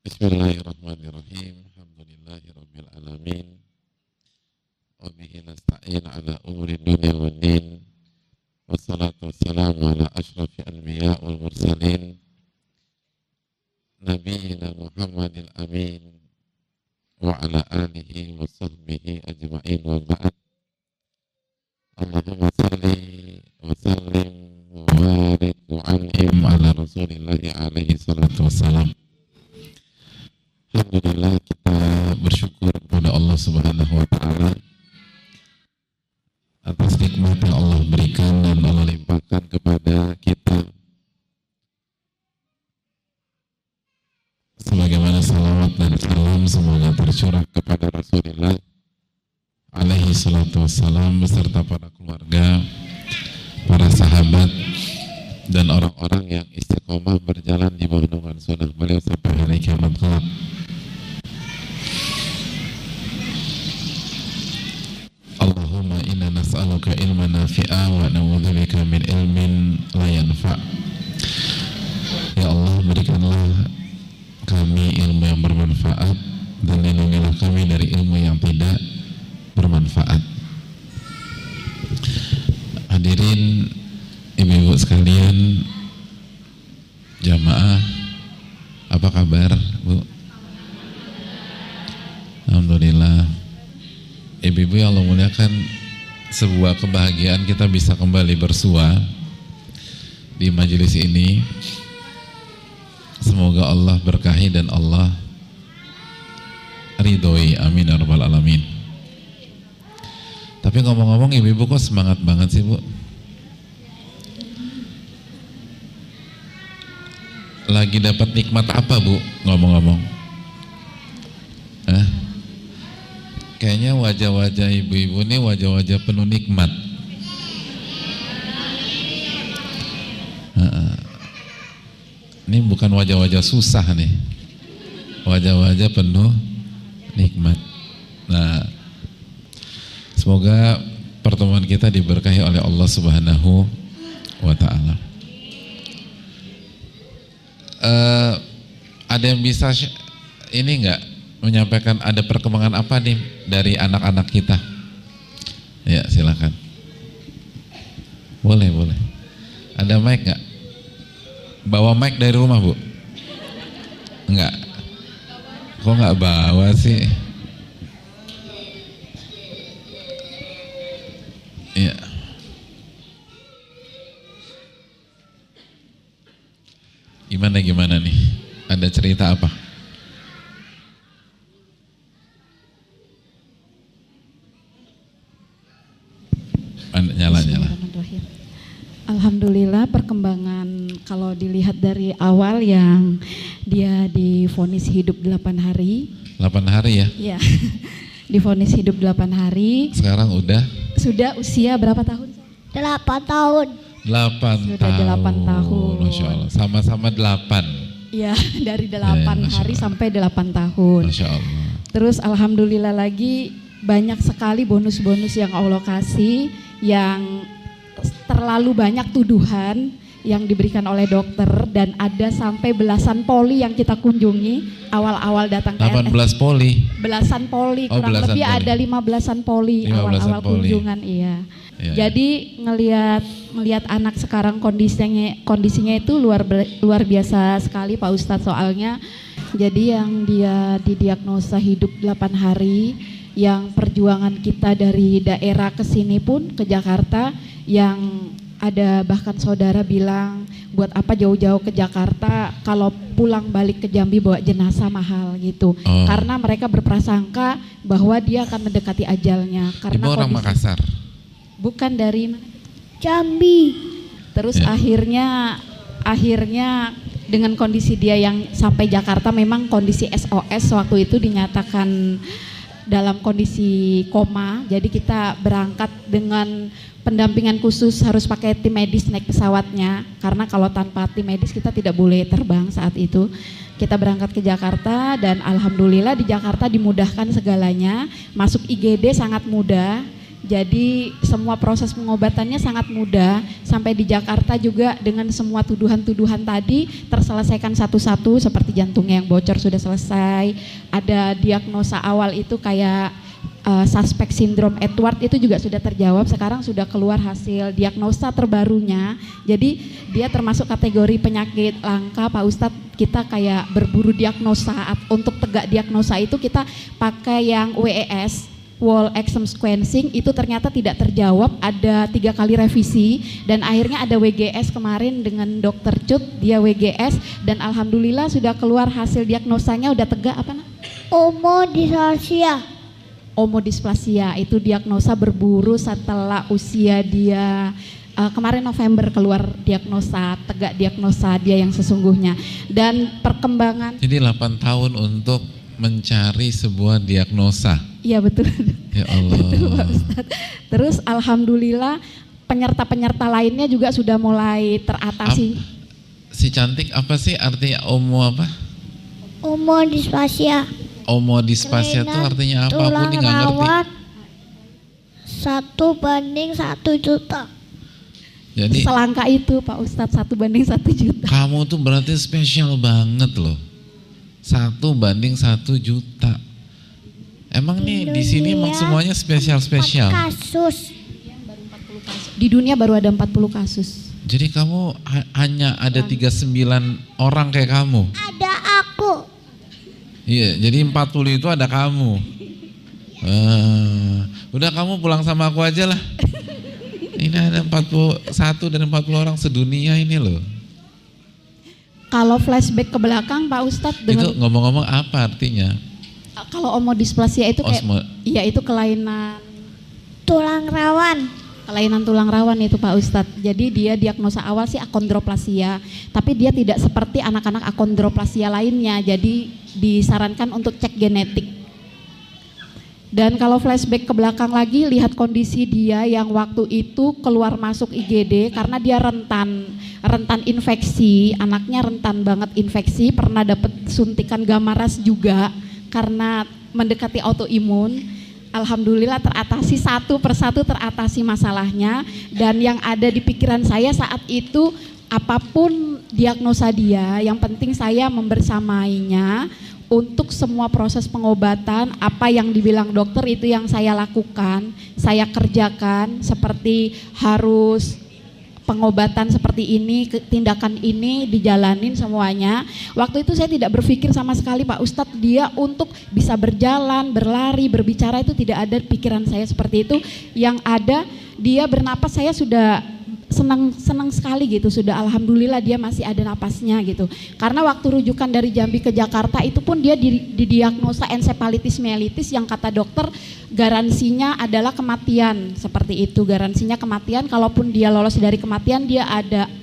Bismillahirrahmanirrahim. Alhamdulillahirabbil alamin. Wa bihi nasta'in ala umuri dunya wad din. Wassalatu wassalamu ala asyrafil anbiya wal mursalin. Nabiyyina Muhammadil amin wa ala alihi wa sahbihi ajma'in wa ba'd. Allahumma salli wa sallim wa barik wa an'im ala Rasulillahi alaihi salatu wassalam. Alhamdulillah, kita bersyukur kepada Allah Subhanahu wa Ta'ala atas nikmat yang Allah berikan dan Allah limpahkan kepada kita, sebagaimana salawat dan salam semoga tercurah kepada Rasulullah alaihi salatu wassalam beserta para keluarga, para sahabat, dan orang-orang yang istiqomah berjalan di bawah naungan sunnah beliau sampai hari kiamat kelak. Allahumma inna nas'aluka ilman nafi'a wa na'udzubika min ilmin la yanfa'. Ya Allah, berikanlah kami ilmu yang bermanfaat dan lindungilah kami dari ilmu yang tidak bermanfaat. Hadirin ibu-ibu sekalian, jamaah, apa kabar, Bu? Alhamdulillah. Ibu-ibu yang Allah muliakan, sebuah kebahagiaan kita bisa kembali bersua di majelis ini. Semoga Allah berkahi dan Allah ridhoi, amin ya rabbal alamin. Tapi ngomong-ngomong, ibu-ibu kok semangat banget sih, Bu? Lagi dapat nikmat apa, Bu? Ngomong-ngomong, kayaknya wajah-wajah ibu-ibu ini wajah-wajah penuh nikmat. Ini bukan wajah-wajah susah nih, wajah-wajah penuh nikmat. Nah, semoga pertemuan kita diberkahi oleh Allah Subhanahu wa Ta'ala. Ada yang bisa ini enggak menyampaikan ada perkembangan apa nih dari anak-anak kita? Ya, silakan. Boleh. Ada mic nggak? Bawa mic dari rumah, Bu? Enggak. Kok nggak bawa sih? Iya. Gimana nih? Ada cerita apa? Nyala. Alhamdulillah, perkembangan kalau dilihat dari awal yang dia divonis hidup 8 hari. 8 hari ya? Iya. Divonis hidup 8 hari. Sekarang sudah usia berapa tahun? 8 tahun. 8 sudah tahun. 8 tahun. Masya Allah. Sama-sama 8. Iya, dari 8 hari sampai 8 tahun. Masya Allah. Terus alhamdulillah lagi banyak sekali bonus-bonus yang Allah kasih, yang terlalu banyak tuduhan yang diberikan oleh dokter, dan ada sampai belasan poli yang kita kunjungi awal-awal datang ke 18 poli. Belasan poli, kurang lebih poli. Ada 15-an poli awal-awal kunjungan, iya. Jadi ngelihat anak sekarang kondisinya itu luar biasa sekali Pak Ustadz, soalnya jadi yang dia didiagnosa hidup 8 hari, yang perjuangan kita dari daerah ke sini pun ke Jakarta, yang ada bahkan saudara bilang buat apa jauh-jauh ke Jakarta kalau pulang balik ke Jambi bawa jenazah mahal gitu. Karena mereka berprasangka bahwa dia akan mendekati ajalnya. Karena Ibu orang Makassar? Bukan, dari Jambi. Terus akhirnya dengan kondisi dia yang sampai Jakarta, memang kondisi SOS waktu itu dinyatakan dalam kondisi koma. Jadi kita berangkat dengan pendampingan khusus, harus pakai tim medis naik pesawatnya, karena kalau tanpa tim medis kita tidak boleh terbang saat itu. Kita berangkat ke Jakarta dan alhamdulillah di Jakarta dimudahkan segalanya, masuk IGD sangat mudah. Jadi semua proses pengobatannya sangat mudah. Sampai di Jakarta juga dengan semua tuduhan-tuduhan tadi terselesaikan satu-satu, seperti jantungnya yang bocor sudah selesai. Ada diagnosa awal itu kayak suspek sindrom Edward itu juga sudah terjawab. Sekarang sudah keluar hasil diagnosa terbarunya. Jadi dia termasuk kategori penyakit langka, Pak Ustadz. Kita kayak berburu diagnosa. Untuk tegak diagnosa itu kita pakai yang WES, whole exome sequencing, itu ternyata tidak terjawab, ada 3 kali revisi, dan akhirnya ada WGS kemarin dengan dokter Cut, dia WGS, dan alhamdulillah sudah keluar hasil diagnosanya, udah tegak apa nak? Omodysplasia, itu diagnosa berburu setelah usia dia kemarin November keluar diagnosa, tegak diagnosa dia yang sesungguhnya, dan perkembangan. Jadi 8 tahun untuk mencari sebuah diagnosa. Iya betul. Ya Allah. Betul, Pak Ustadz. Terus alhamdulillah penyerta-penyerta lainnya juga sudah mulai teratasi. Si cantik apa sih artinya Omodysplasia. Omodysplasia itu artinya apa? Aku nih nggak ngerti. 1/1 juta. Jadi selangka itu Pak Ustadz, 1/1 juta. Kamu tuh berarti spesial banget loh. 1/1 juta. Emang nih di sini emang semuanya spesial-spesial. Kasus. Di dunia baru ada 40 kasus. Jadi kamu hanya ada 39 orang kayak kamu. Ada aku. Iya, jadi 40 itu ada kamu. Udah kamu pulang sama aku aja lah. Ini ada 41 dan 40 orang sedunia ini loh. Kalau flashback ke belakang Pak Ustadz dengan, itu ngomong-ngomong apa artinya? Kalau omodysplasia itu kayak, iya itu kelainan tulang rawan. Kelainan tulang rawan itu Pak Ustadz. Jadi dia diagnosa awal sih akondroplasia, tapi dia tidak seperti anak-anak akondroplasia lainnya. Jadi disarankan untuk cek genetik. Dan kalau flashback ke belakang lagi, lihat kondisi dia yang waktu itu keluar masuk IGD karena dia rentan infeksi, anaknya rentan banget infeksi, pernah dapat suntikan gamma ras juga karena mendekati autoimun. Alhamdulillah teratasi satu persatu, teratasi masalahnya. Dan yang ada di pikiran saya saat itu, apapun diagnosa dia, yang penting saya membersamainya untuk semua proses pengobatan. Apa yang dibilang dokter itu yang saya lakukan, saya kerjakan, seperti harus pengobatan seperti ini, tindakan ini dijalanin semuanya. Waktu itu saya tidak berpikir sama sekali Pak Ustadz dia untuk bisa berjalan, berlari, berbicara, itu tidak ada pikiran saya seperti itu. Yang ada dia bernapas, saya sudah senang sekali gitu, sudah alhamdulillah dia masih ada napasnya gitu. Karena waktu rujukan dari Jambi ke Jakarta itu pun dia didiagnosa encephalitis myelitis yang kata dokter garansinya adalah kematian, seperti itu, garansinya kematian. Kalaupun dia lolos dari kematian dia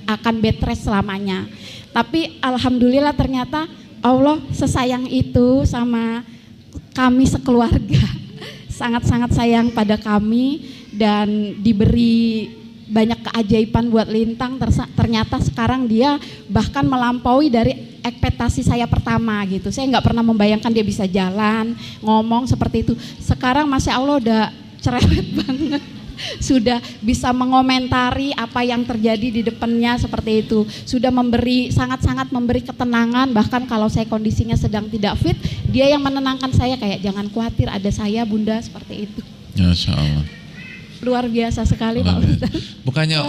akan bed rest selamanya. Tapi alhamdulillah ternyata Allah sesayang itu sama kami sekeluarga, sangat-sangat sayang pada kami dan diberi banyak keajaiban buat Lintang. Ternyata sekarang dia bahkan melampaui dari ekspektasi saya pertama gitu. Saya nggak pernah membayangkan dia bisa jalan, ngomong seperti itu. Sekarang Masya Allah udah cerewet banget, sudah bisa mengomentari apa yang terjadi di depannya seperti itu. Sudah sangat-sangat memberi ketenangan. Bahkan kalau saya kondisinya sedang tidak fit, dia yang menenangkan saya kayak jangan khawatir, ada saya Bunda, seperti itu. Masya Allah. Luar biasa sekali Pak Ustadz. Bukannya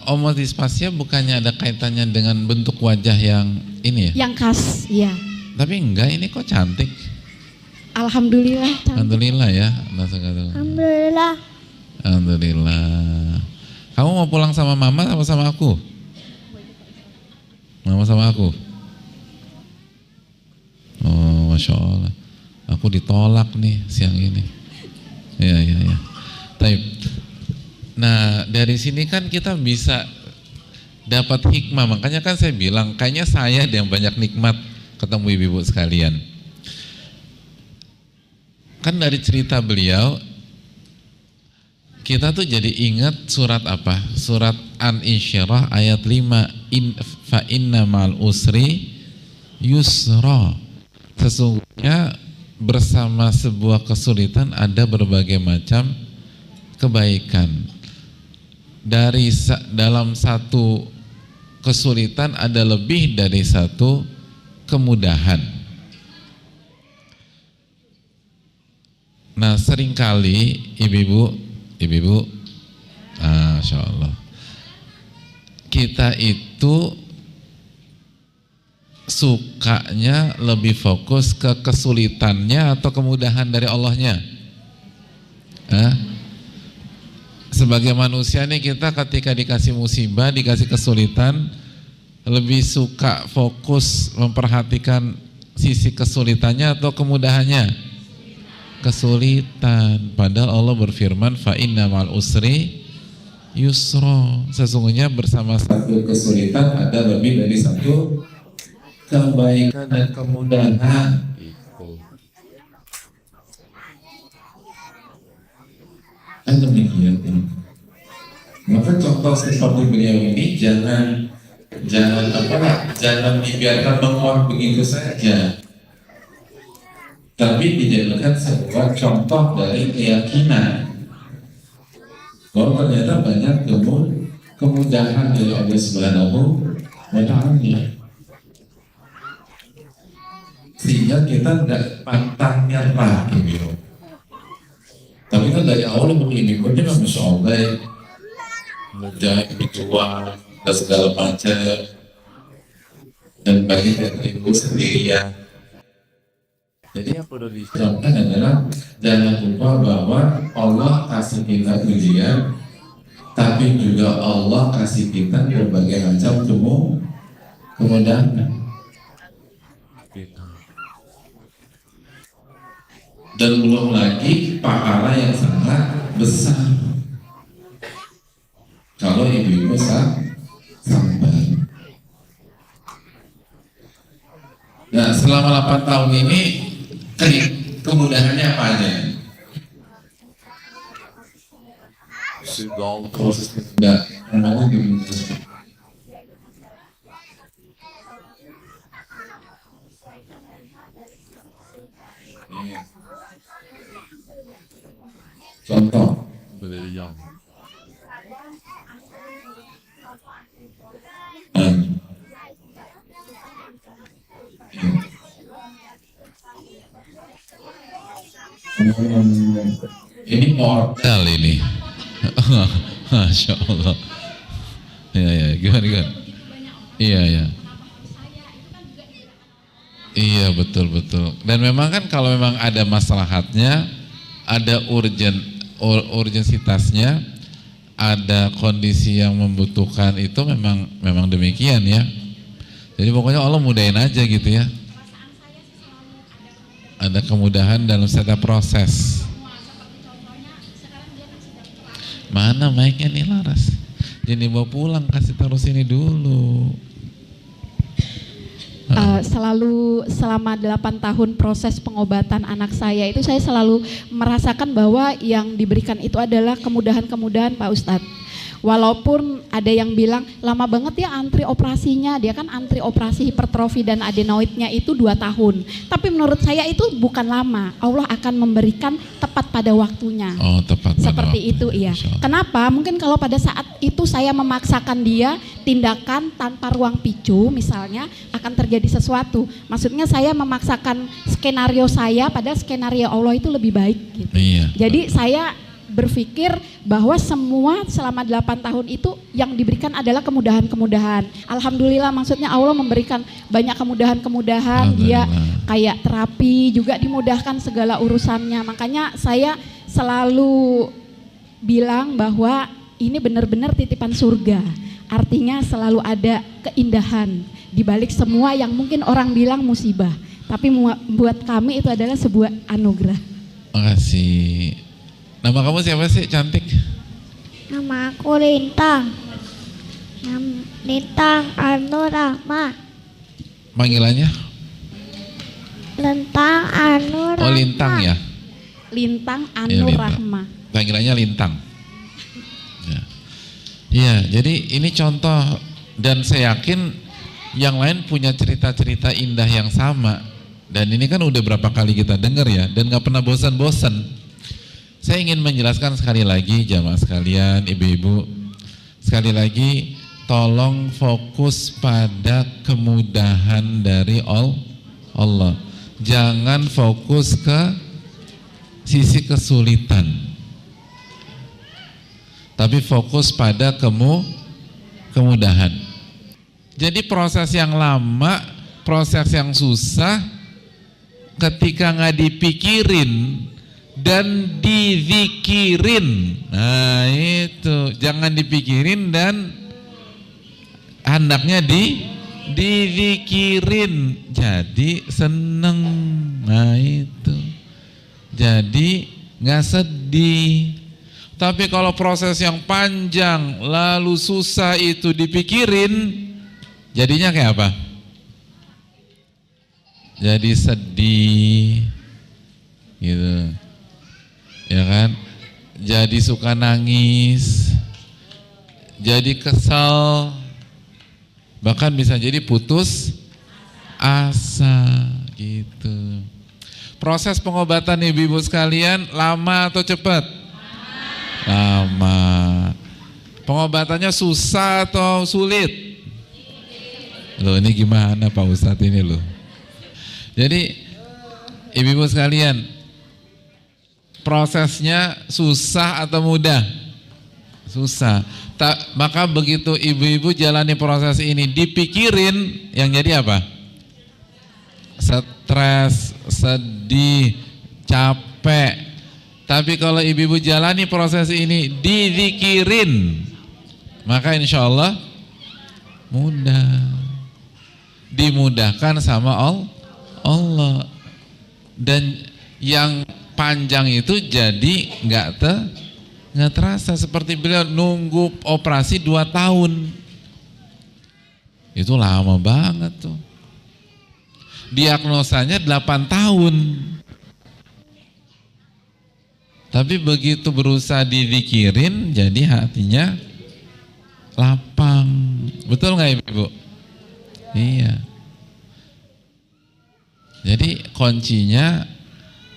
omodysplasia bukannya ada kaitannya dengan bentuk wajah yang ini ya? Yang khas, iya. Tapi enggak, ini kok cantik. Alhamdulillah. Cantik. Alhamdulillah ya. Alhamdulillah. Alhamdulillah. Kamu mau pulang sama mama atau sama aku? Mama sama aku. Oh, Masya Allah. Aku ditolak nih siang ini. Ya. Taib. Nah dari sini kan kita bisa dapat hikmah. Makanya kan saya bilang kayaknya saya yang banyak nikmat ketemu ibu-ibu sekalian. Kan dari cerita beliau kita tuh jadi ingat surat apa? Surat An-Insyirah ayat 5. Fa inna ma'al usri yusra. Sesungguhnya bersama sebuah kesulitan ada berbagai macam kebaikan. Dalam satu kesulitan ada lebih dari satu kemudahan. Nah, seringkali ibu-ibu, Masya Allah, kita itu sukanya lebih fokus ke kesulitannya atau kemudahan dari Allahnya. Sebagai manusia nih, kita ketika dikasih musibah, dikasih kesulitan, lebih suka fokus memperhatikan sisi kesulitannya atau kemudahannya? Kesulitan. Padahal Allah berfirman, fa inna ma'al usri yusra. Sesungguhnya bersama satu kesulitan ada lebih dari satu kebaikan dan kemudahan. Kan demikian. Maka contoh seperti beliau ini jangan dibiarkan menguap begitu saja, tapi dijadikan sebuah contoh dari keyakinan bahwa ternyata banyak kemudahan dari Allah Subhanahu wa Ta'ala, sehingga kita tidak pantang nyerah gitu. Tapi kan dari awal begini, dia Masya Allah, mudah, berjuang, dan segala macam, dan bagi ibu sendirian. Jadi yang perlu dicontohkan adalah jangan lupa bahwa Allah kasih kita ujian, tapi juga Allah kasih kita berbagai macam kemudahan. Dan belum lagi pahala yang sangat besar kalau ibu-ibu sabar. Nah, selama 8 tahun ini kemudahannya apa aja? Prosesnya tidak namanya dimutuskan. Contoh, ini modal ini. Masya Allah. Ya, gimana? Iya. Iya, betul. Dan memang kan kalau memang ada maslahatnya, ada urgensitasnya, ada kondisi yang membutuhkan, itu memang demikian ya. Jadi pokoknya Allah mudahin aja gitu ya. Ada kemudahan dalam setiap proses. Mana mic-nya nih Laras? Jadi bawa pulang, kasih taruh sini dulu. Selalu selama 8 tahun proses pengobatan anak saya itu, saya selalu merasakan bahwa yang diberikan itu adalah kemudahan-kemudahan Pak Ustadz. Walaupun ada yang bilang lama banget ya antri operasinya, dia kan antri operasi hipertrofi dan adenoidnya itu 2 tahun. Tapi menurut saya itu bukan lama, Allah akan memberikan tepat pada waktunya. Oh, tepat pada seperti waktunya. Itu iya. Kenapa? Mungkin kalau pada saat itu saya memaksakan dia tindakan tanpa ruang picu misalnya, akan terjadi sesuatu. Maksudnya saya memaksakan skenario saya, pada skenario Allah itu lebih baik gitu. Iya. Jadi saya berpikir bahwa semua selama 8 tahun itu yang diberikan adalah kemudahan-kemudahan. Alhamdulillah, maksudnya Allah memberikan banyak kemudahan-kemudahan. Dia kayak terapi juga dimudahkan segala urusannya. Makanya saya selalu bilang bahwa ini benar-benar titipan surga. Artinya selalu ada keindahan di balik semua yang mungkin orang bilang musibah. Tapi buat kami itu adalah sebuah anugerah. Makasih. Nama kamu siapa sih, cantik? Nama aku Lintang. Lintang Anu Rahma. Panggilannya? Lintang Anu Rahma. Oh, Lintang ya? Lintang Anu Rahma. Panggilannya Lintang. Ya, jadi ini contoh, dan saya yakin yang lain punya cerita-cerita indah yang sama Dan ini kan udah berapa kali kita dengar ya, dan gak pernah bosan-bosan. Saya ingin menjelaskan sekali lagi jamaah sekalian, ibu-ibu, sekali lagi tolong fokus pada kemudahan dari Allah. Jangan fokus ke sisi kesulitan, tapi fokus pada kemudahan. Jadi proses yang lama, proses yang susah, ketika nggak dipikirin dan dizikirin, nah itu jangan dipikirin dan hendaknya dizikirin, jadi seneng, nah itu, jadi nggak sedih. Tapi kalau proses yang panjang lalu susah itu dipikirin, jadinya kayak apa? Jadi sedih gitu, ya kan? Jadi suka nangis, jadi kesal, bahkan bisa jadi putus asa gitu. Proses pengobatan ibu-ibu sekalian lama atau cepat? Lama. Pengobatannya susah atau sulit? Loh, ini gimana Pak Ustadz ini loh? Jadi ibu-ibu sekalian, prosesnya susah atau mudah? Susah. Maka begitu ibu-ibu jalani proses ini, dipikirin, yang jadi apa? Stres, sedih, capek. Tapi kalau ibu-ibu jalani proses ini, dizikirin, maka insya Allah mudah. Dimudahkan sama Allah. Dan yang panjang itu jadi nggak terasa. Seperti beliau nunggu operasi 2 tahun, itu lama banget tuh. Diagnosanya 8 tahun, tapi begitu berusaha dizikirin, jadi hatinya lapang. Betul nggak ibu? Iya. Jadi kuncinya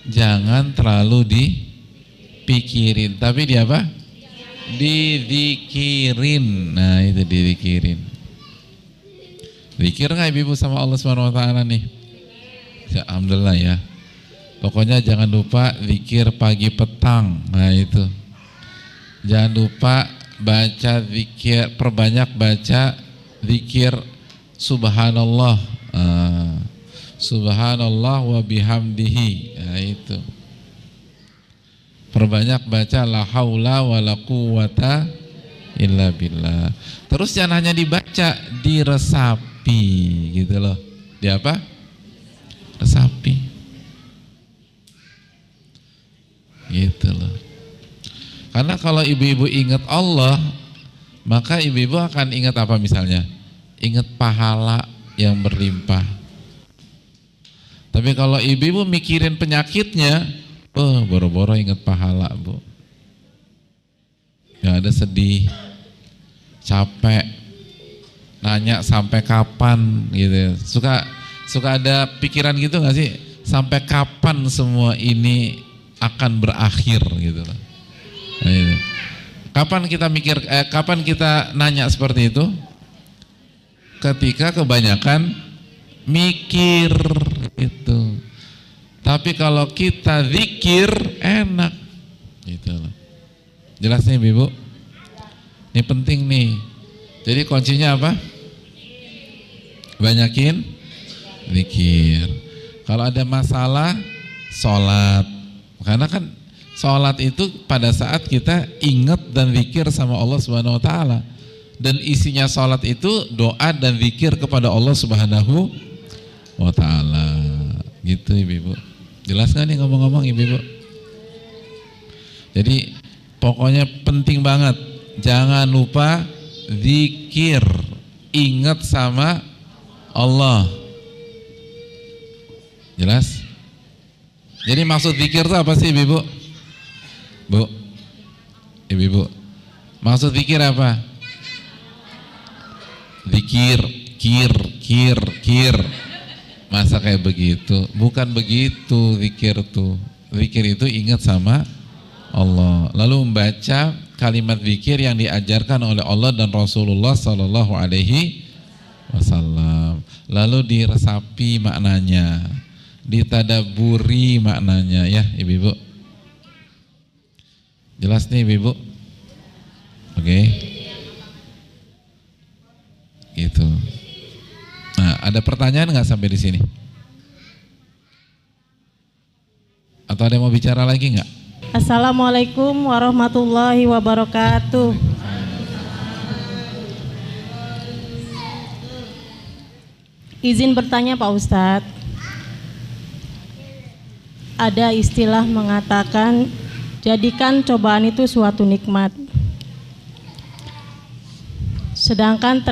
jangan terlalu dipikirin, tapi di apa? Dizikirin. Nah itu dizikirin. Zikir nggak ibu sama Allah SWT nih? Ya, alhamdulillah ya. Pokoknya jangan lupa zikir pagi petang. Nah itu. Jangan lupa baca zikir, perbanyak baca zikir subhanallah. Subhanallah wa bihamdihi. Nah itu. Perbanyak baca la haula wa la quwata illa billah. Terus jangan hanya dibaca, diresapi gitu loh. Di apa? Resapi. Gitu loh. Karena kalau ibu-ibu ingat Allah, maka ibu-ibu akan ingat apa misalnya? Ingat pahala yang berlimpah. Tapi kalau ibu-ibu mikirin penyakitnya, boro-boro ingat pahala, Bu. Gak ada sedih, capek, nanya sampai kapan gitu. Suka ada pikiran gitu gak sih? Sampai kapan semua ini akan berakhir gitu. Nah, gitu. Kapan kita nanya seperti itu? Ketika kebanyakan mikir itu. Tapi kalau kita zikir enak gitu loh. Jelas nih Ibu? Ini penting nih. Jadi kuncinya apa? Banyakin zikir. Kalau ada masalah, sholat. Karena kan sholat itu pada saat kita ingat dan zikir sama Allah Subhanahu Wa Taala. Dan isinya sholat itu doa dan zikir kepada Allah Subhanahu Wa Taala. Gitu Ibu. Jelas gak nih ngomong-ngomong Ibu? Jadi pokoknya penting banget. Jangan lupa zikir. Ingat sama Allah. Jelas? Jadi maksud zikir itu apa sih Ibu? Bu? Ibu? Maksud zikir apa? Zikir, kir. Masa kayak begitu? Bukan begitu zikir tuh. Zikir itu ingat sama Allah. Lalu membaca kalimat zikir yang diajarkan oleh Allah dan Rasulullah Sallallahu Alaihi Wasallam. Lalu diresapi maknanya, ditadaburi maknanya, ya ibu-ibu. Jelas nih ibu-ibu? Oke. Gitu. Nah, ada pertanyaan nggak sampai di sini? Atau ada yang mau bicara lagi nggak? Assalamualaikum warahmatullahi wabarakatuh. Izin bertanya Pak Ustadz. Ada istilah mengatakan jadikan cobaan itu suatu nikmat. Sedangkan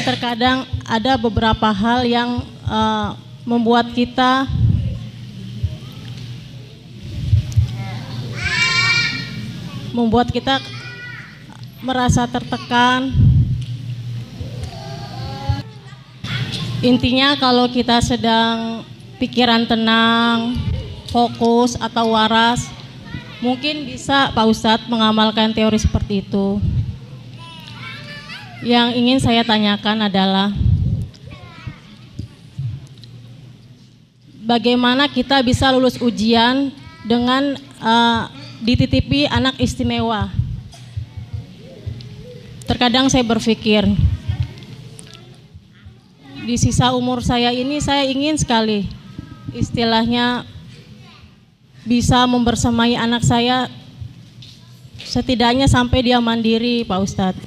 terkadang ada beberapa hal yang membuat kita merasa tertekan. Intinya kalau kita sedang pikiran tenang, fokus atau waras, mungkin bisa Pak Ustadz mengamalkan teori seperti itu. Yang ingin saya tanyakan adalah bagaimana kita bisa lulus ujian dengan dititipi anak istimewa. Terkadang saya berpikir di sisa umur saya ini saya ingin sekali istilahnya bisa membersamai anak saya setidaknya sampai dia mandiri Pak Ustadz.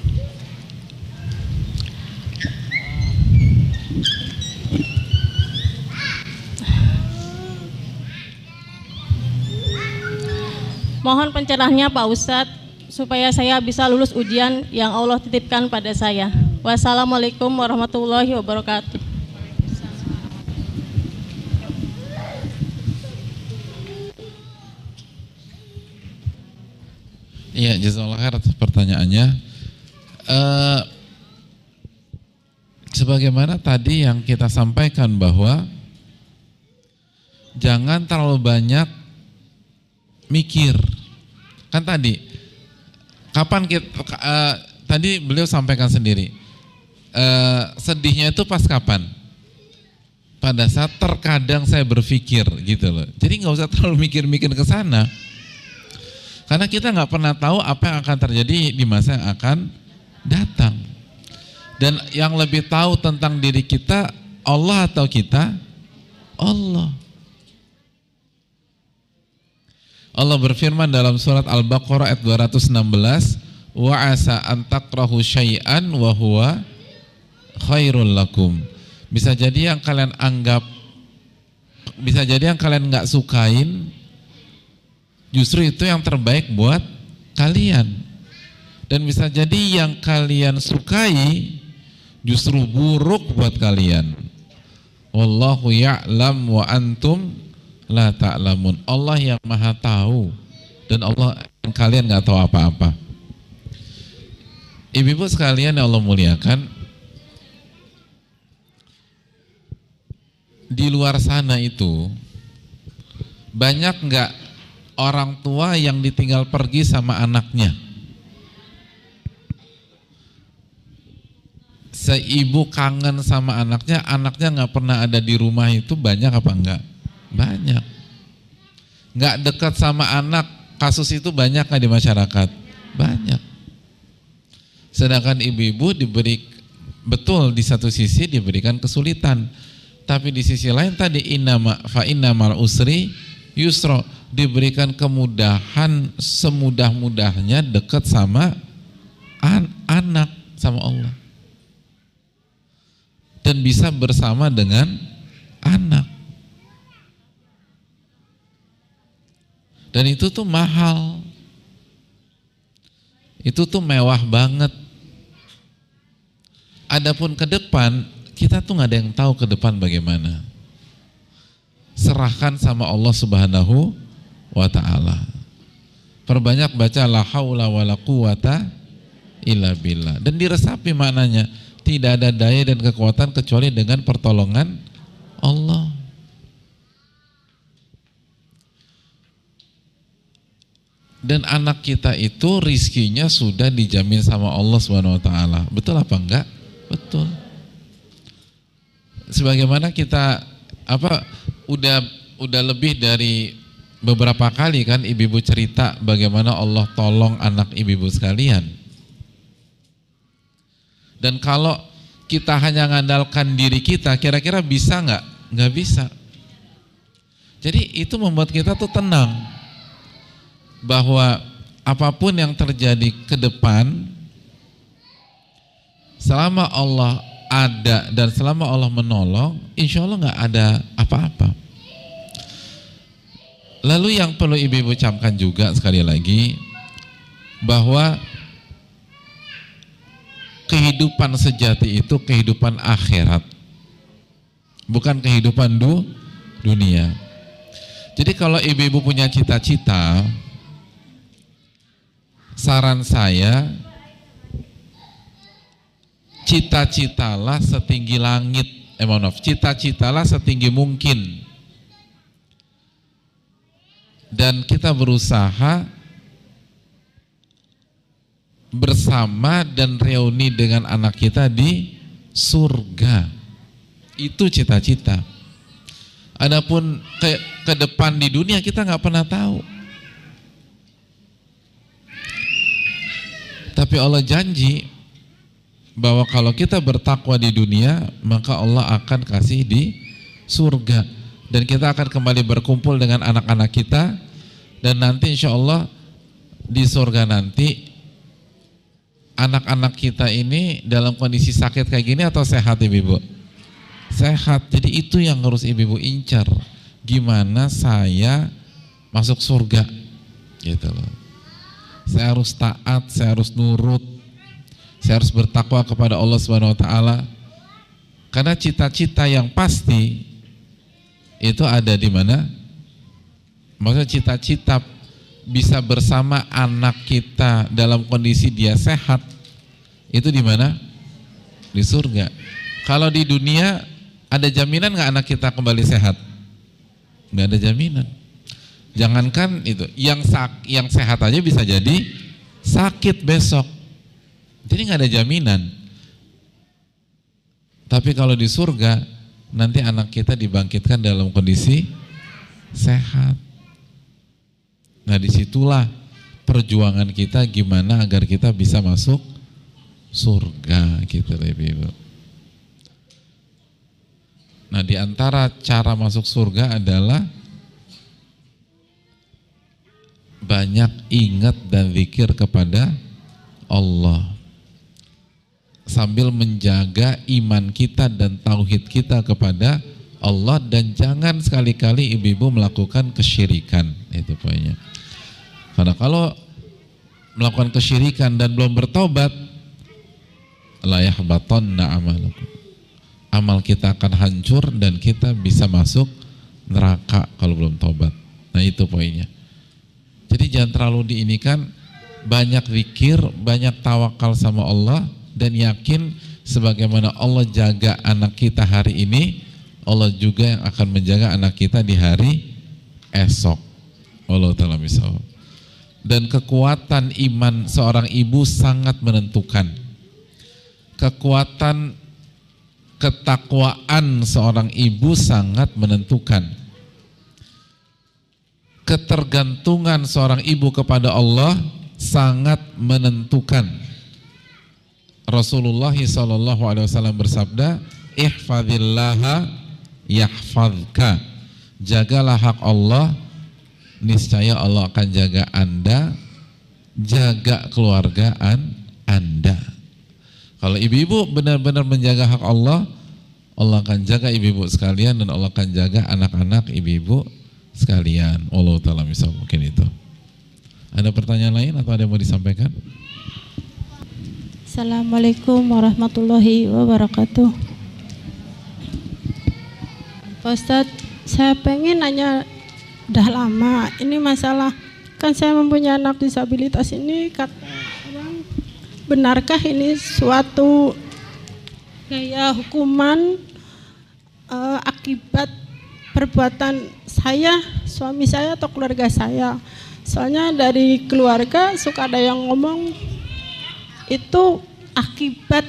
Mohon pencerahannya Pak Ustadz supaya saya bisa lulus ujian yang Allah titipkan pada saya. Wassalamualaikum warahmatullahi wabarakatuh. Iya, jazakallahu khair atas pertanyaannya. Sebagaimana tadi yang kita sampaikan bahwa jangan terlalu banyak mikir. Kan tadi kapan kita tadi beliau sampaikan sendiri. Sedihnya itu pas kapan? Pada saat terkadang saya berpikir gitu loh. Jadi nggak usah terlalu mikir-mikir ke sana. Karena kita nggak pernah tahu apa yang akan terjadi di masa yang akan datang. Dan yang lebih tahu tentang diri kita Allah atau kita? Allah. Allah berfirman dalam surat Al-Baqarah ayat 216, wa asa an takrahu syai'an wa huwa khairul lakum. Bisa jadi yang kalian anggap, bisa jadi yang kalian nggak sukain, justru itu yang terbaik buat kalian. Dan bisa jadi yang kalian sukai justru buruk buat kalian. Wallahu ya'lam wa antum la ta'lamun. Allah yang maha tahu dan kalian nggak tahu apa-apa. Ibu-ibu sekalian yang Allah muliakan, di luar sana itu banyak nggak orang tua yang ditinggal pergi sama anaknya? Seibu kangen sama anaknya nggak pernah ada di rumah itu banyak apa enggak? Banyak. Nggak dekat sama anak, kasus itu banyak nggak di masyarakat? Banyak. Sedangkan ibu-ibu diberi, betul di satu sisi diberikan kesulitan, tapi di sisi lain tadi fa innamal usri yusra, diberikan kemudahan semudah-mudahnya dekat sama anak, sama Allah. Dan bisa bersama dengan anak. Dan itu tuh mahal. Itu tuh mewah banget. Adapun ke depan, kita tuh gak ada yang tahu ke depan bagaimana. Serahkan sama Allah Subhanahu wa ta'ala. Perbanyak baca la haula wala quwata illa billah. Dan diresapi maknanya, tidak ada daya dan kekuatan kecuali dengan pertolongan Allah. Dan anak kita itu rizkinya sudah dijamin sama Allah Subhanahu wa ta'ala. Betul apa enggak? Betul. Sebagaimana kita udah lebih dari beberapa kali kan ibu-ibu cerita bagaimana Allah tolong anak ibu-ibu sekalian. Dan kalau kita hanya mengandalkan diri kita, kira-kira bisa enggak? Enggak bisa. Jadi itu membuat kita tuh tenang bahwa apapun yang terjadi ke depan, selama Allah ada dan selama Allah menolong, insya Allah nggak ada apa-apa. Lalu yang perlu ibu-ibu camkan juga sekali lagi, bahwa kehidupan sejati itu kehidupan akhirat, bukan kehidupan dunia. Jadi kalau ibu-ibu punya cita-cita, saran saya, cita-citalah setinggi langit, cita-citalah setinggi mungkin. Dan kita berusaha bersama dan reuni dengan anak kita di surga. Itu cita-cita. Adapun ke depan di dunia kita nggak pernah tahu. Tapi Allah janji bahwa kalau kita bertakwa di dunia, maka Allah akan kasih di surga. Dan kita akan kembali berkumpul dengan anak-anak kita. Dan nanti insya Allah di surga nanti, anak-anak kita ini dalam kondisi sakit kayak gini atau sehat ibu-ibu? Sehat. Jadi itu yang harus ibu-ibu incar. Gimana saya masuk surga? Gitu loh. Saya harus taat, saya harus nurut, saya harus bertakwa kepada Allah Subhanahu wa ta'ala. Karena cita-cita yang pasti itu ada di mana? Maksudnya cita-cita bisa bersama anak kita dalam kondisi dia sehat, itu di mana? Di surga. Kalau di dunia ada jaminan nggak anak kita kembali sehat? Nggak ada jaminan. Jangankan itu, yang sehat aja bisa jadi sakit besok. Jadi nggak ada jaminan. Tapi kalau di surga, nanti anak kita dibangkitkan dalam kondisi sehat. Nah disitulah perjuangan kita gimana agar kita bisa masuk surga gitu ibu. Nah di antara cara masuk surga adalah banyak ingat dan zikir kepada Allah sambil menjaga iman kita dan tauhid kita kepada Allah, dan jangan sekali-kali ibu-ibu melakukan kesyirikan. Itu poinnya. Karena kalau melakukan kesyirikan dan belum bertobat, la yahbatanna amalukum, amal kita akan hancur dan kita bisa masuk neraka kalau belum tobat. Nah itu poinnya. Jadi jangan terlalu diinikan, banyak zikir, banyak tawakal sama Allah, dan yakin sebagaimana Allah jaga anak kita hari ini, Allah juga yang akan menjaga anak kita di hari esok. Allah ta'ala misal. Dan kekuatan iman seorang ibu sangat menentukan. Kekuatan ketakwaan seorang ibu sangat menentukan. Ketergantungan seorang ibu kepada Allah sangat menentukan. Rasulullah SAW bersabda, ihfazillaha yahfazka, jagalah hak Allah, niscaya Allah akan jaga Anda, jaga keluarga Anda. Kalau ibu-ibu benar-benar menjaga hak Allah, Allah akan jaga ibu-ibu sekalian, dan Allah akan jaga anak-anak ibu-ibu sekalian. Allah ta'ala misal, mungkin itu. Ada pertanyaan lain atau ada yang mau disampaikan? Assalamualaikum warahmatullahi wabarakatuh. Pak Ustadz, saya pengen nanya Udah lama. Ini masalah kan saya mempunyai anak disabilitas ini, kata orang, benarkah ini suatu gaya hukuman akibat perbuatan saya, suami saya atau keluarga saya? Soalnya dari keluarga suka ada yang ngomong itu akibat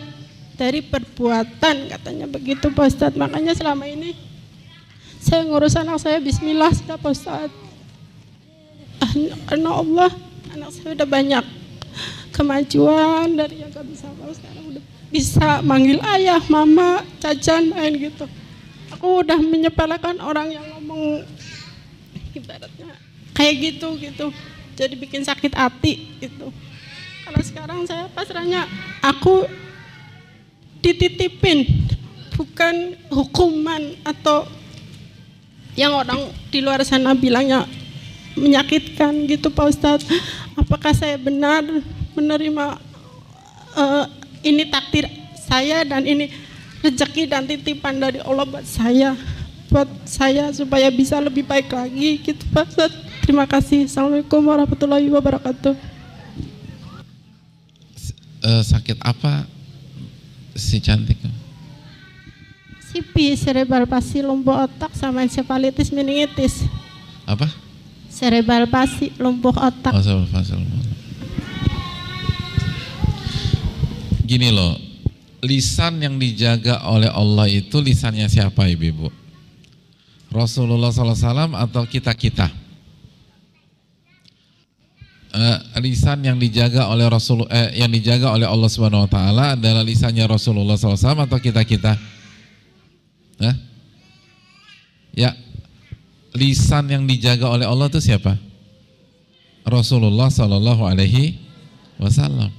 dari perbuatan, katanya begitu Pak Ustadz. Makanya selama ini saya ngurus anak saya bismillah sudah Pak Ustadz. Karena Allah, anak saya udah banyak kemajuan, dari yang gak bisa kalau sekarang udah bisa manggil ayah, mama, cacan, main gitu. Aku udah menyepelekan orang yang ngomong ibaratnya kayak gitu. Jadi bikin sakit hati gitu. Kalau sekarang saya pasrahnya, aku dititipin, bukan hukuman atau yang orang di luar sana bilangnya menyakitkan gitu Pak Ustadz. Apakah saya benar menerima ini takdir saya dan ini rezeki dan titipan dari Allah buat saya supaya bisa lebih baik lagi gitu Pak Ustadz. Terima kasih. Assalamualaikum warahmatullahi wabarakatuh. Sakit apa si cantik? CP, cerebral palsy lumpuh otak sama encephalitis meningitis. Apa? Cerebral palsy lumpuh otak. Oh, cerebral palsy lumpuh otak. Gini loh, lisan yang dijaga oleh Allah itu lisannya siapa ibu-ibu? Rasulullah SAW atau kita-kita? Lisan yang dijaga oleh yang dijaga oleh Allah Subhanahu Wa Taala adalah lisannya Rasulullah SAW atau kita-kita? Ya, lisan yang dijaga oleh Allah itu siapa? Rasulullah Sallallahu Alaihi Wasallam.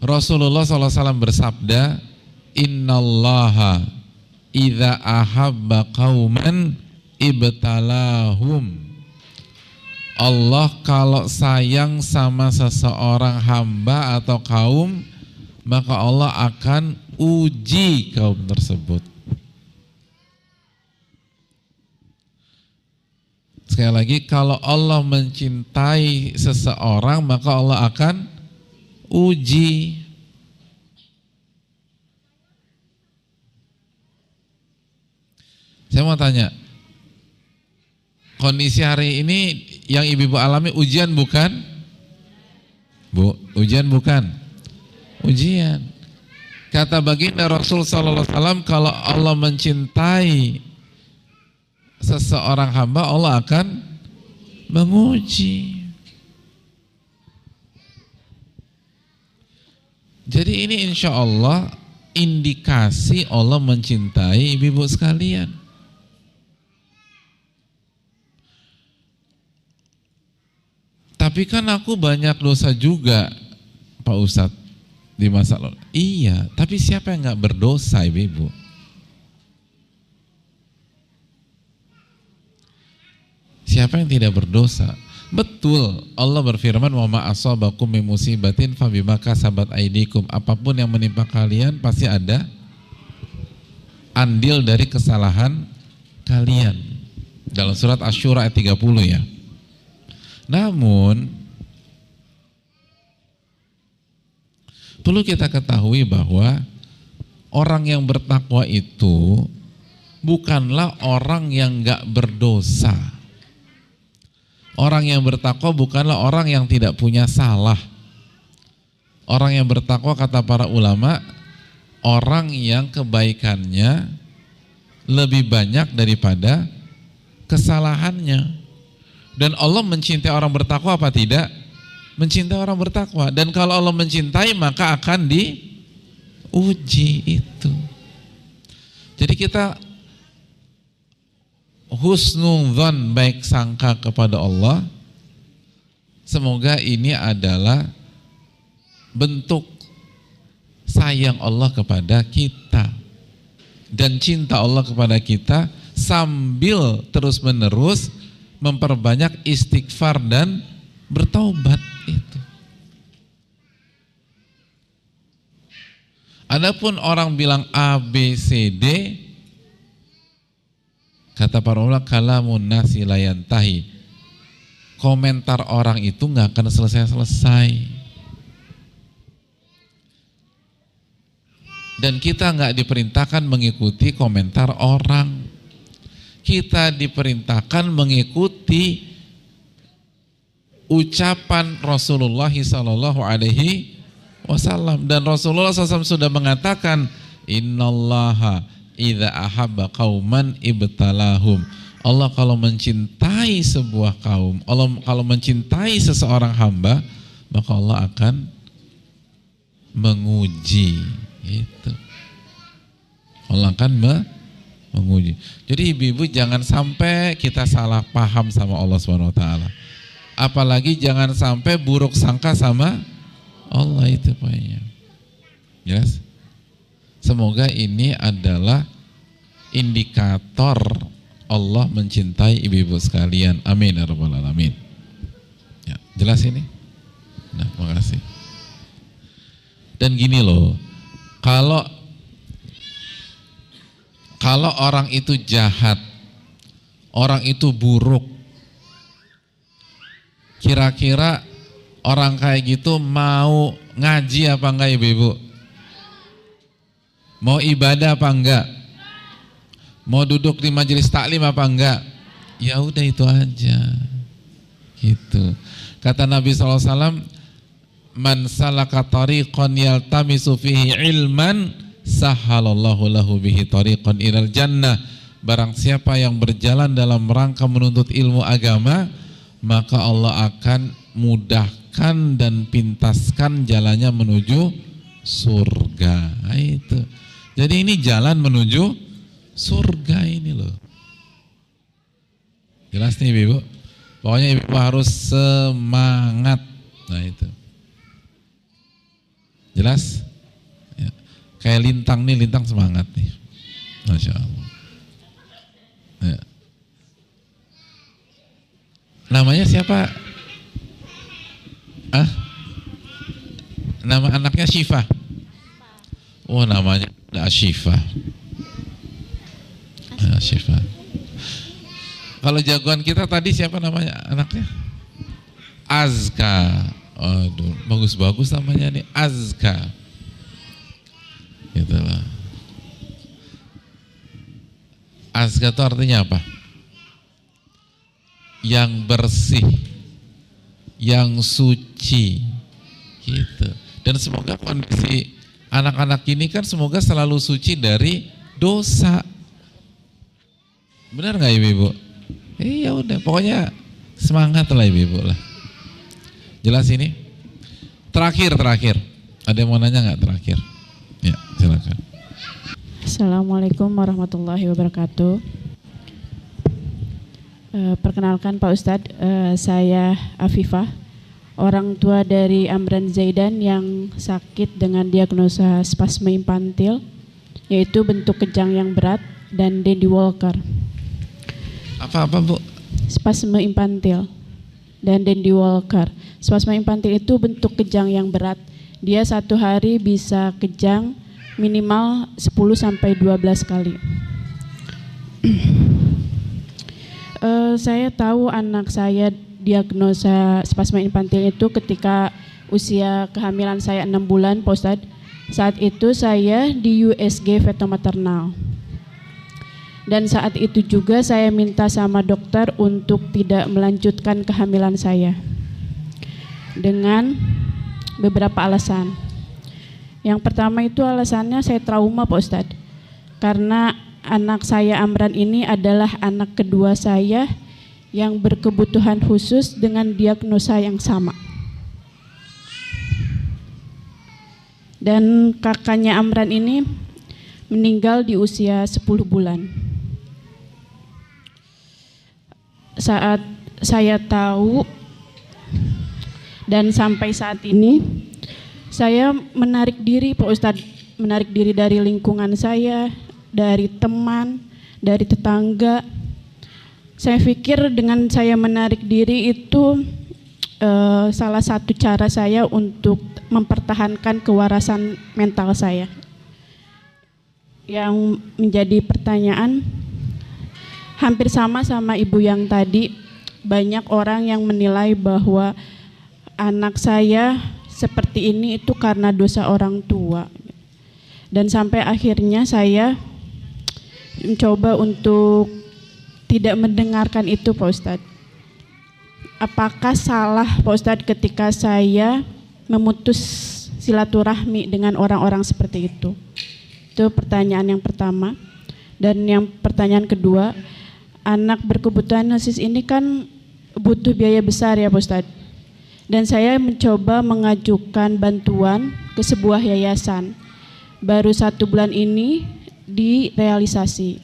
Rasulullah SAW bersabda, Innallaha idza ahabba qauman ibtalahum. Allah kalau sayang sama seseorang hamba atau kaum, maka Allah akan uji kaum tersebut. Sekali lagi, kalau Allah mencintai seseorang, maka Allah akan uji. Saya mau tanya, kondisi hari ini yang ibu-ibu alami ujian bukan? Bu, ujian bukan? Ujian. Kata baginda Rasul sallallahu alaihi wasallam, kalau Allah mencintai seseorang hamba, Allah akan menguji. Jadi ini insya Allah indikasi Allah mencintai ibu-ibu sekalian. Tapi kan aku banyak dosa juga Pak Ustadz di masa lalu. Iya, tapi siapa yang gak berdosa ibu-ibu? Siapa yang tidak berdosa? Betul, Allah berfirman, wa ma asabakum min musibatin fabima kasabat aydikum. Apapun yang menimpa kalian pasti ada andil dari kesalahan kalian. Dalam surat Asy-Syura ayat 30 ya. Namun perlu kita ketahui bahwa orang yang bertakwa itu bukanlah orang yang gak berdosa. Orang yang bertakwa bukanlah orang yang tidak punya salah. Orang yang bertakwa, kata para ulama, orang yang kebaikannya lebih banyak daripada kesalahannya. Dan Allah mencintai orang bertakwa apa tidak? Mencintai orang bertakwa. Dan kalau Allah mencintai, maka akan diuji itu. Jadi kita husnudzon, baik sangka kepada Allah. Semoga ini adalah bentuk sayang Allah kepada kita dan cinta Allah kepada kita, sambil terus-menerus memperbanyak istighfar dan bertaubat itu. Adapun orang bilang A, B, C, D, Kata para ulama, kalamun nasi la yantahi. Komentar orang itu nggak akan selesai-selesai. Dan kita nggak diperintahkan mengikuti komentar orang. Kita diperintahkan mengikuti ucapan Rasulullah Sallallahu Alaihi Wasallam. Dan Rasulullah SAW sudah mengatakan, Innallaha idza ahabba qauman ibtalahum. Allah kalau mencintai sebuah kaum, Allah kalau mencintai seseorang hamba, maka Allah akan menguji. Itu. Allah akan menguji. Jadi ibu-ibu jangan sampai kita salah paham sama Allah SWT. Apalagi jangan sampai buruk sangka sama Allah, itu poinnya. Jelas? Semoga ini adalah indikator Allah mencintai ibu-ibu sekalian. Amin ya rabbal alamin. Ya, jelas ini? Nah, makasih. Dan gini loh, kalau orang itu jahat, orang itu buruk, kira-kira orang kayak gitu mau ngaji apa enggak ibu-ibu? Mau ibadah apa enggak? Mau duduk di majelis taklim apa enggak? Ya udah itu aja. Gitu. Kata Nabi SAW, man salaka tariqan yaltamisu fihi ilman sahhalallahu lahu bihi tariqan ilal jannah. Barang siapa yang berjalan dalam rangka menuntut ilmu agama, maka Allah akan mudahkan dan pintaskan jalannya menuju surga. Nah, itu. Jadi ini jalan menuju surga ini loh. Jelas nih ibu? Pokoknya ibu harus semangat. Nah itu. Jelas? Ya. Kayak lintang nih, lintang semangat nih. Masya Allah. Ya. Namanya siapa? Nama anaknya Syifa. Oh namanya Syifa. Syifa. Kalau jagoan kita tadi siapa namanya anaknya? Azka. Aduh, bagus-bagus namanya nih, Azka. Itulah. Azka itu artinya apa? Yang bersih, yang suci, gitu. Dan semoga kondisi anak-anak ini kan semoga selalu suci dari dosa. Benar nggak ibu-ibu? Iya udah, pokoknya semangat lah ibu-ibu lah. Jelas ini? Terakhir. Ada yang mau nanya nggak terakhir? Ya, silakan. Assalamualaikum warahmatullahi wabarakatuh. Perkenalkan Pak Ustadz, saya Afifah, orang tua dari Amran Zaidan yang sakit dengan diagnosa spasme infantil, yaitu bentuk kejang yang berat dan Dandy Walker. Apa Bu? Spasme infantil dan Dandy Walker. Spasme infantil itu bentuk kejang yang berat. Dia satu hari bisa kejang minimal 10-12 kali. Saya tahu anak saya diagnosa spasme infantil itu ketika usia kehamilan saya 6 bulan, Pak Ustadz. Saat itu saya di USG Feto Maternal. Dan saat itu juga saya minta sama dokter untuk tidak melanjutkan kehamilan saya dengan beberapa alasan. Yang pertama itu alasannya saya trauma Pak Ustadz, karena anak saya Amran ini adalah anak kedua saya yang berkebutuhan khusus dengan diagnosa yang sama. Dan kakaknya Amran ini meninggal di usia 10 bulan. Saat saya tahu dan sampai saat ini saya menarik diri Pak Ustadz, menarik diri dari lingkungan saya, dari teman, dari tetangga. Saya pikir dengan saya menarik diri itu salah satu cara saya untuk mempertahankan kewarasan mental saya. Yang menjadi pertanyaan, hampir sama ibu yang tadi. Banyak orang yang menilai bahwa anak saya seperti ini itu karena dosa orang tua. Dan sampai akhirnya saya mencoba untuk tidak mendengarkan itu, Pak Ustadz. Apakah salah, Pak Ustadz, ketika saya memutus silaturahmi dengan orang-orang seperti itu? Itu pertanyaan yang pertama. Dan yang pertanyaan kedua, anak berkebutuhan khusus ini kan butuh biaya besar ya Pak Ustadz. Dan saya mencoba mengajukan bantuan ke sebuah yayasan. Baru 1 bulan ini direalisasi.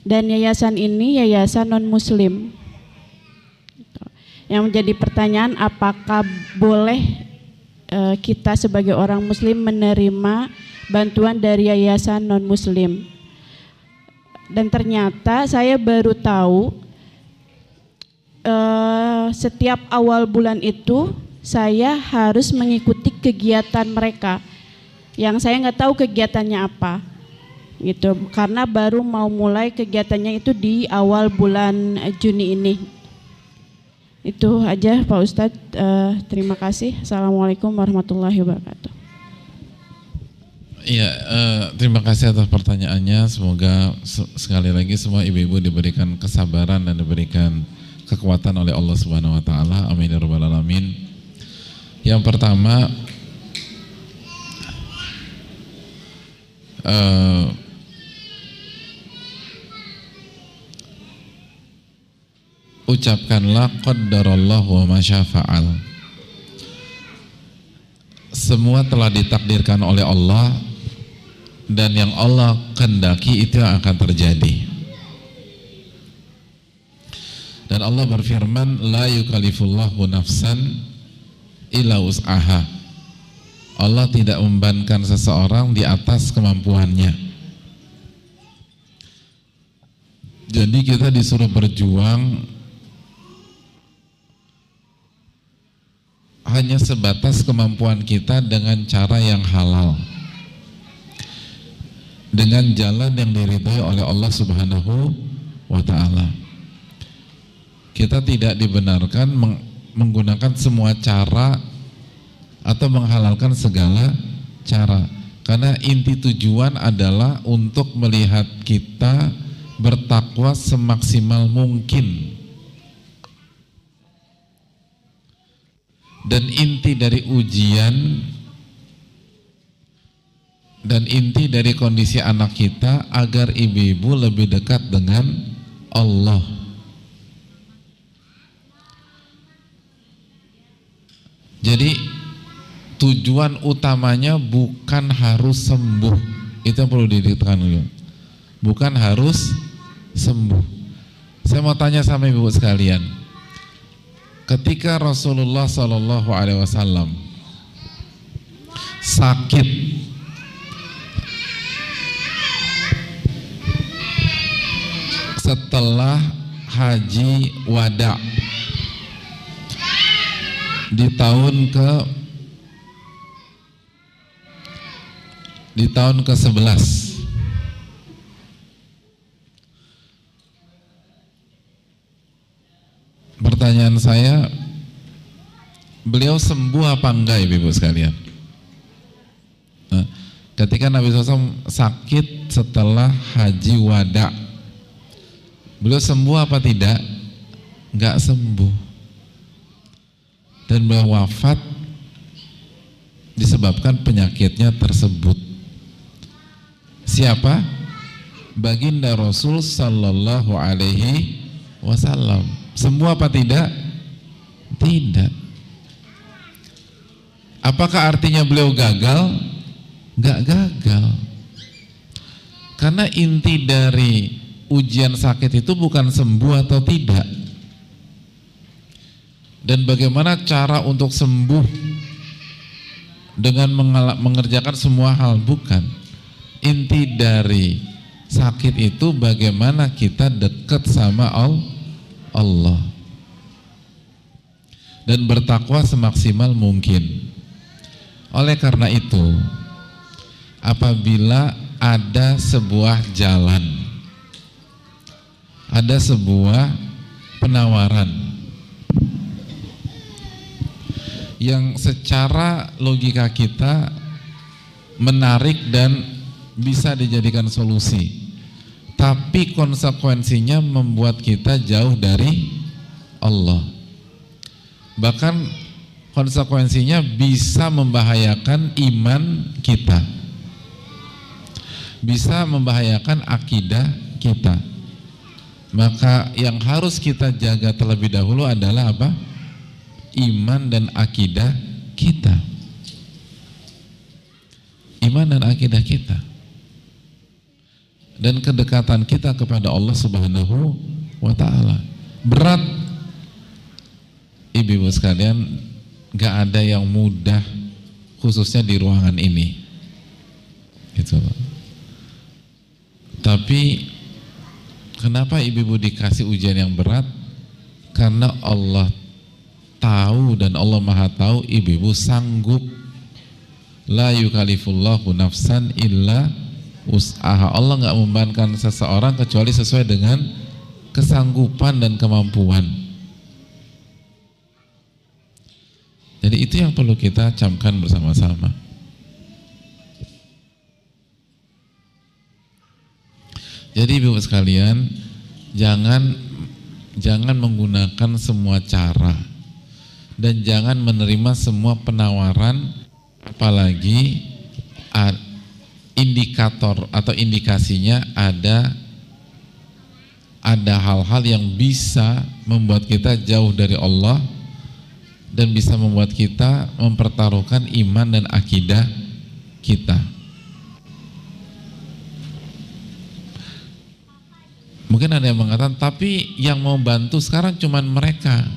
Dan yayasan ini yayasan non-muslim. Yang menjadi pertanyaan, apakah boleh kita sebagai orang muslim menerima bantuan dari yayasan non-muslim? Dan ternyata saya baru tahu setiap awal bulan itu saya harus mengikuti kegiatan mereka yang saya nggak tahu kegiatannya apa gitu, karena baru mau mulai kegiatannya itu di awal bulan Juni ini. Itu aja Pak Ustadz, terima kasih. Assalamualaikum warahmatullahi wabarakatuh. Iya, terima kasih atas pertanyaannya. Semoga sekali lagi semua ibu-ibu diberikan kesabaran dan diberikan kekuatan oleh Allah Subhanahu wa taala. Amin ya rabbal alamin. Yang pertama, ucapkanlah qaddarallahu wa ma syafa'al. Semua telah ditakdirkan oleh Allah dan yang Allah kehendaki itu yang akan terjadi. Dan Allah berfirman, la yukallifullahu nafsan illa wus'aha. Allah tidak membebankan seseorang di atas kemampuannya. Jadi kita disuruh berjuang hanya sebatas kemampuan kita dengan cara yang halal, dengan jalan yang diridhoi oleh Allah Subhanahu wa ta'ala. Kita tidak dibenarkan menggunakan semua cara atau menghalalkan segala cara, karena inti tujuan adalah untuk melihat kita bertakwa semaksimal mungkin. Dan inti dari ujian dan inti dari kondisi anak kita agar ibu-ibu lebih dekat dengan Allah. Jadi tujuan utamanya bukan harus sembuh, itu yang perlu ditekankan dulu. Bukan harus sembuh. Saya mau tanya sama ibu sekalian, ketika Rasulullah SAW sakit setelah haji wada di tahun ke-11, pertanyaan saya, beliau sembuh apa enggak ibu-ibu sekalian? Nah, ketika Nabi SAW sakit setelah haji wada, beliau sembuh apa tidak? Enggak sembuh. Dan beliau wafat disebabkan penyakitnya tersebut. Siapa? Baginda Rasul sallallahu alaihi wasallam. Sembuh apa tidak? Tidak. Apakah artinya beliau gagal? Enggak gagal. Karena inti dari ujian sakit itu bukan sembuh atau tidak, dan bagaimana cara untuk sembuh dengan mengerjakan semua hal, bukan. Inti dari sakit itu bagaimana kita dekat sama Allah dan bertakwa semaksimal mungkin. Oleh karena itu, apabila ada sebuah jalan ada sebuah penawaran yang secara logika kita menarik dan bisa dijadikan solusi, tapi konsekuensinya membuat kita jauh dari Allah. Bahkan konsekuensinya bisa membahayakan iman kita, bisa membahayakan akidah kita. Maka yang harus kita jaga terlebih dahulu adalah apa? Iman dan akidah kita. Iman dan akidah kita. Dan kedekatan kita kepada Allah Subhanahu wa ta'ala. Berat, ibu-ibu sekalian, gak ada yang mudah, khususnya di ruangan ini. Gitu. Tapi kenapa ibu-ibu dikasih ujian yang berat? Karena Allah tahu dan Allah Maha tahu ibu-ibu sanggup. La yukallifullahu nafsan illa wus'aha. Allah nggak membebankan seseorang kecuali sesuai dengan kesanggupan dan kemampuan. Jadi itu yang perlu kita camkan bersama-sama. Jadi ibu sekalian, jangan menggunakan semua cara dan jangan menerima semua penawaran, apalagi indikator atau indikasinya ada hal-hal yang bisa membuat kita jauh dari Allah dan bisa membuat kita mempertaruhkan iman dan akidah kita. Mungkin ada yang mengatakan, tapi yang mau bantu sekarang cuman mereka.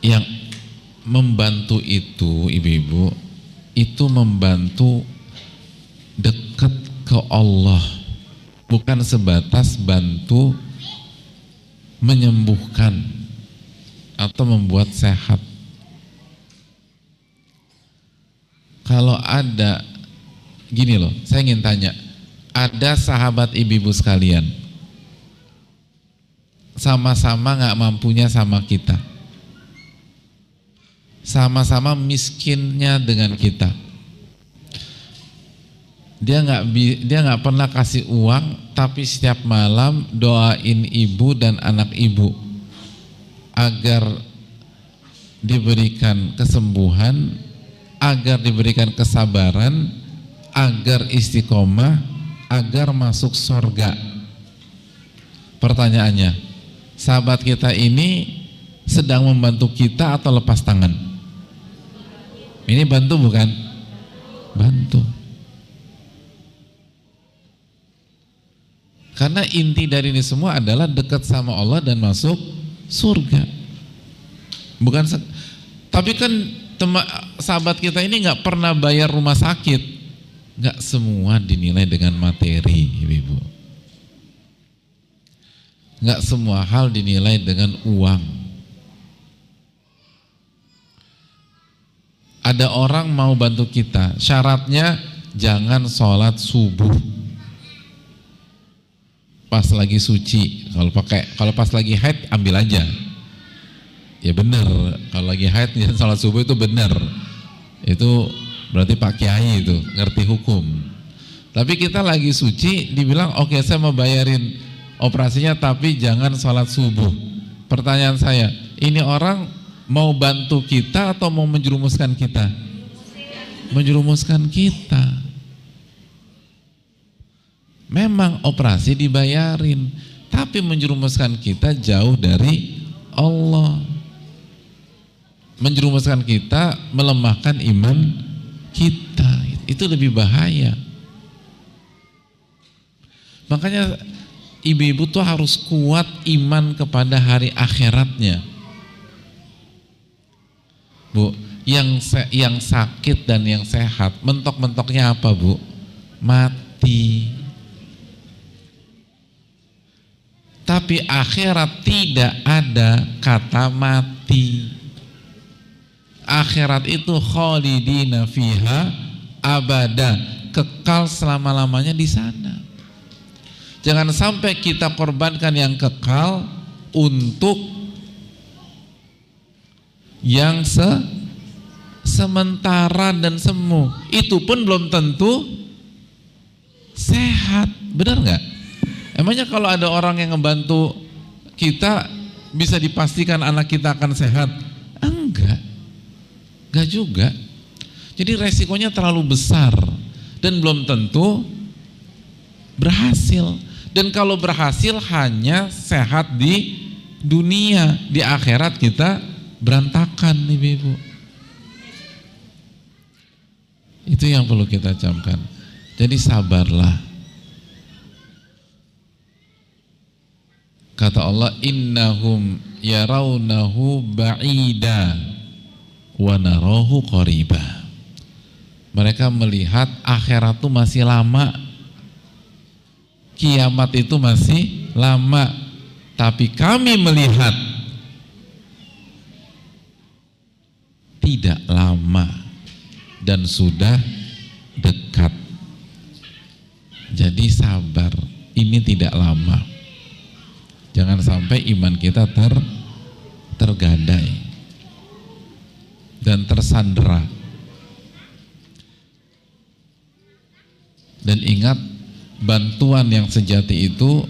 Yang membantu itu, ibu-ibu, itu membantu dekat ke Allah, bukan sebatas bantu menyembuhkan atau membuat sehat. Kalau ada, gini loh, saya ingin tanya, ada sahabat ibu-ibu sekalian, sama-sama gak mampunya sama kita, sama-sama miskinnya dengan kita. Dia nggak pernah kasih uang, tapi setiap malam doain ibu dan anak ibu agar diberikan kesembuhan, agar diberikan kesabaran, agar istiqomah, agar masuk surga. Pertanyaannya, sahabat kita ini sedang membantu kita atau lepas tangan? Ini bantu bukan? Bantu. Karena inti dari ini semua adalah dekat sama Allah dan masuk surga. Bukan, tapi kan sahabat kita ini nggak pernah bayar rumah sakit. Nggak semua dinilai dengan materi, ibu. Nggak semua hal dinilai dengan uang. Ada orang mau bantu kita, syaratnya jangan sholat subuh pas lagi suci. Kalau pas lagi haid ambil aja. Ya benar, kalau lagi haid jangan sholat subuh, itu benar. Itu berarti Pak Kiai itu ngerti hukum. Tapi kita lagi suci dibilang oke, saya mau bayarin operasinya tapi jangan sholat subuh. Pertanyaan saya, ini orang mau bantu kita atau mau menjerumuskan kita? Menjerumuskan kita. Memang operasi dibayarin, tapi menjerumuskan kita jauh dari Allah. Menjerumuskan kita, melemahkan iman kita. Itu lebih bahaya. Makanya ibu-ibu tuh harus kuat iman kepada hari akhiratnya. Bu, yang sakit dan yang sehat, mentok-mentoknya apa, Bu? Mati. Tapi akhirat tidak ada kata mati. Akhirat itu khalidina fiha abada, kekal selama-lamanya di sana. Jangan sampai kita korbankan yang kekal untuk yang sementara dan semu. Itu pun belum tentu sehat, benar nggak? Emangnya kalau ada orang yang ngebantu kita bisa dipastikan anak kita akan sehat? Enggak juga. Jadi resikonya terlalu besar dan belum tentu berhasil. Dan kalau berhasil hanya sehat di dunia, di akhirat kita berantakan, ibu-ibu. Itu yang perlu kita camkan. Jadi sabarlah. Kata Allah, innahum yarawnahu ba'ida wa narahu qariba. Mereka melihat akhirat itu masih lama, kiamat itu masih lama, tapi kami melihat tidak lama dan sudah dekat. Jadi sabar, ini tidak lama. Jangan sampai iman kita tergadai dan tersandera. Dan ingat, bantuan yang sejati itu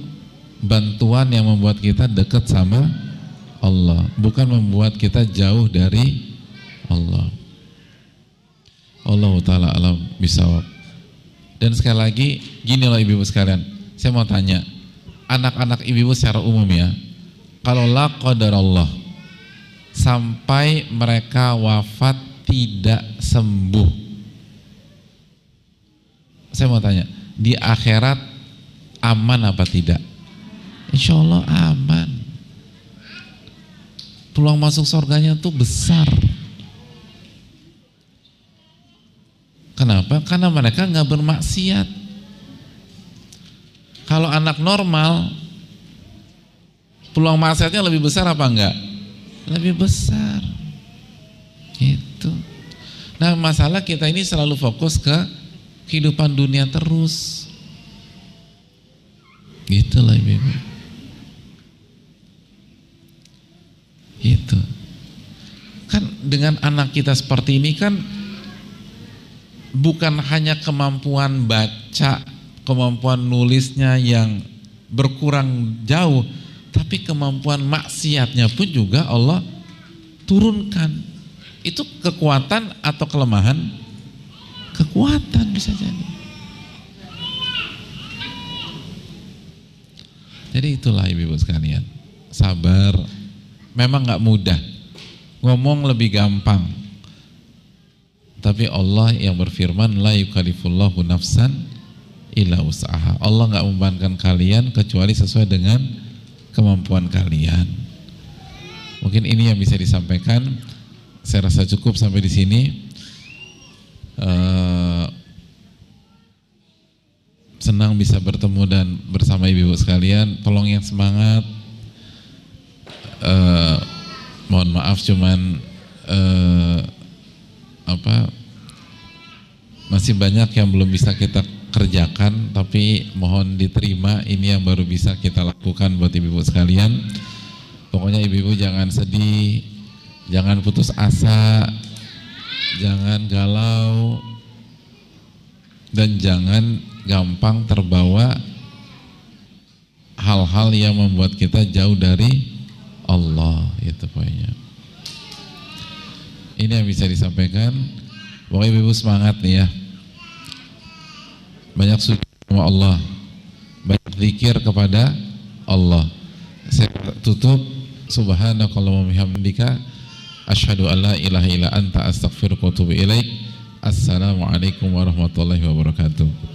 bantuan yang membuat kita dekat sama Allah, bukan membuat kita jauh dari Allah. Allah Ta'ala alam bisawab. Dan sekali lagi, gini loh ibu-ibu sekalian, saya mau tanya, anak-anak ibu-ibu secara umum ya, kalau la qadarallah sampai mereka wafat tidak sembuh, saya mau tanya, di akhirat aman apa tidak? Insya Allah aman. Peluang masuk surganya tuh besar. Kenapa? Karena mereka nggak bermaksiat. Kalau anak normal, peluang maksiatnya lebih besar apa enggak? Lebih besar. Gitu. Nah, masalah kita ini selalu fokus ke kehidupan dunia terus. Gitulah ibu-ibu. Gitu. Kan dengan anak kita seperti ini kan bukan hanya kemampuan baca, kemampuan nulisnya yang berkurang jauh, tapi kemampuan maksiatnya pun juga Allah turunkan. Itu kekuatan atau kelemahan? Kekuatan bisa jadi. Jadi itulah ibu-ibu sekalian, sabar. Memang gak mudah, ngomong lebih gampang, tapi Allah yang berfirman, la yukallifullahu nafsan illa wus'aha. Allah gak membebankan kalian kecuali sesuai dengan kemampuan kalian. Mungkin ini yang bisa disampaikan. Saya rasa cukup sampai di sini. Senang bisa bertemu dan bersama ibu-ibu sekalian. Tolong yang semangat. Mohon maaf cuman masih banyak yang belum bisa kita kerjakan, tapi mohon diterima, ini yang baru bisa kita lakukan buat ibu-ibu sekalian. Pokoknya ibu-ibu jangan sedih, jangan putus asa, jangan galau, dan jangan gampang terbawa hal-hal yang membuat kita jauh dari Allah. Itu pokoknya. Ini yang bisa disampaikan. Pokoknya ibu-ibu semangat nih ya. Banyak sujud sama Allah, banyak zikir kepada Allah. Saya tutup, subhanakallahumma wa bihamdika asyhadu an la ilaha illa anta astaghfiruka wa atubu ilaik. Assalamualaikum warahmatullahi wabarakatuh.